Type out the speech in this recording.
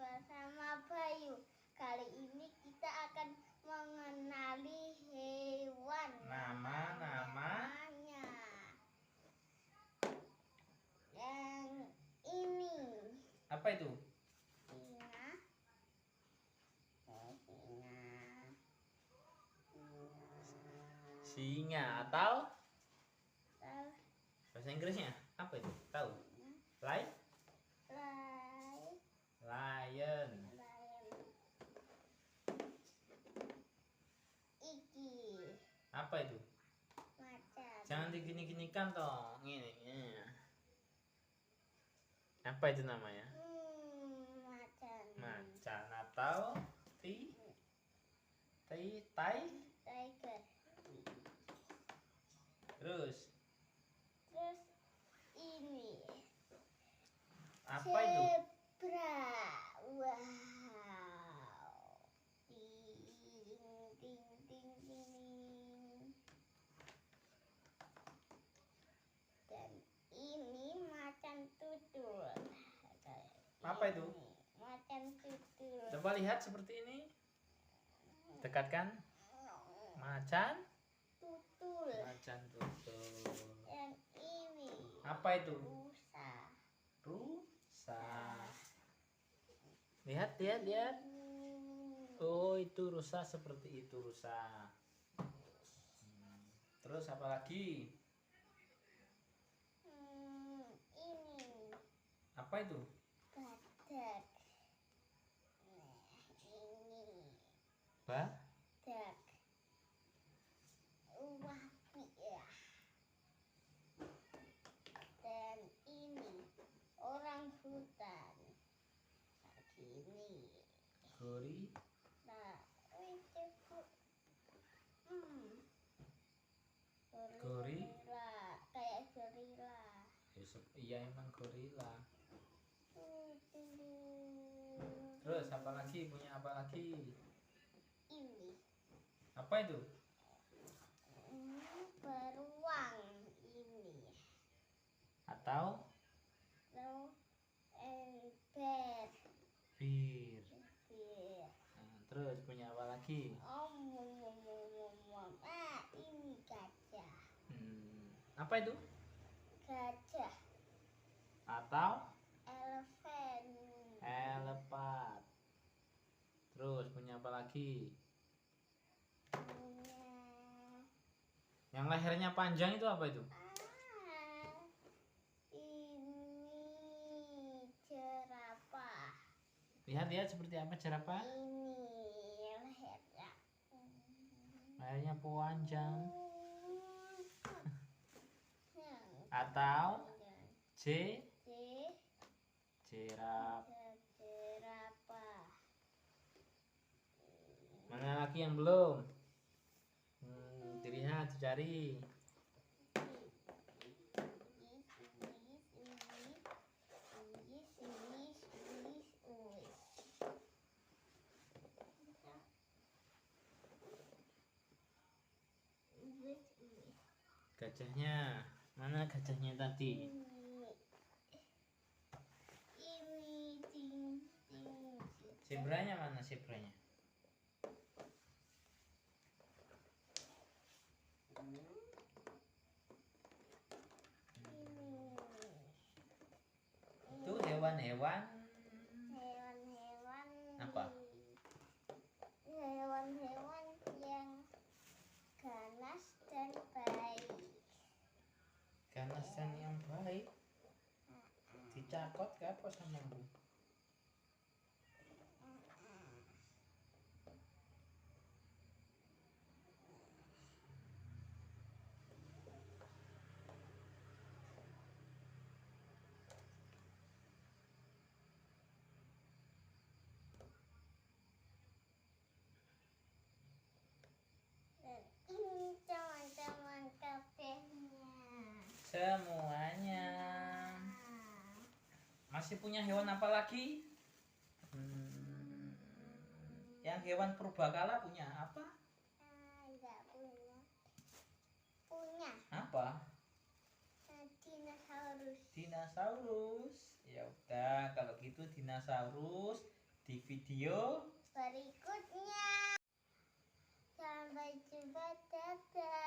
bersama Bayu. Kali ini kita akan mengenali hewan. Namanya. Yang ini. Apa itu? Singa atau bahasa Inggrisnya apa itu? Tahu? Lion. Iki. Apa itu? Macan. Jangan digini-ginikan toh. Ini. Apa itu namanya? Macan. Macan atau Tiger. Terus ini. apa itu? Zebra. Wow. Ding. Dan ini macan tutul. Apa itu? Macan tutul. Coba lihat seperti ini. Dekatkan. Macan tutul. Yang ini. Apa itu? Rusa. Lihat. Oh, itu rusa, seperti itu rusa. Terus apa lagi? Ini. Apa itu? Badak. Ini. Badak. Ya. Dan ini orang hutan. Gini. Gorila. Gorila. Kayak gorila. Iya, emang gorila. Terus apa lagi? Punya apa lagi? Ini. Apa itu? Beruang ini. Atau? Bir. Terus punya apa lagi? Ini gajah. Apa itu? Gajah. Atau? Elephant. Terus punya apa lagi? Yang lehernya panjang itu apa itu? Ini jerapah. Lihat seperti apa jerapah? Ini lehernya. Lehernya panjang. Atau jerapah. Mana lagi yang belum? Dilihat, dicari. Gajahnya, mana gajahnya tadi? Ini. Zebranya mana zebranya? Itu hewan-hewan. Apa? Hewan-hewan yang ganas dan baik. Ganas dan yang baik. Dicakot ke apa sama Bu? Dan ini teman-teman kafenya. Semuanya. Masih punya hewan apa lagi? Yang hewan purbakala punya apa? Enggak punya. Punya. Apa? Dinosaurus. Dinosaurus. Ya udah, kalau gitu dinosaurus di video berikutnya. Sampai jumpa, dadah.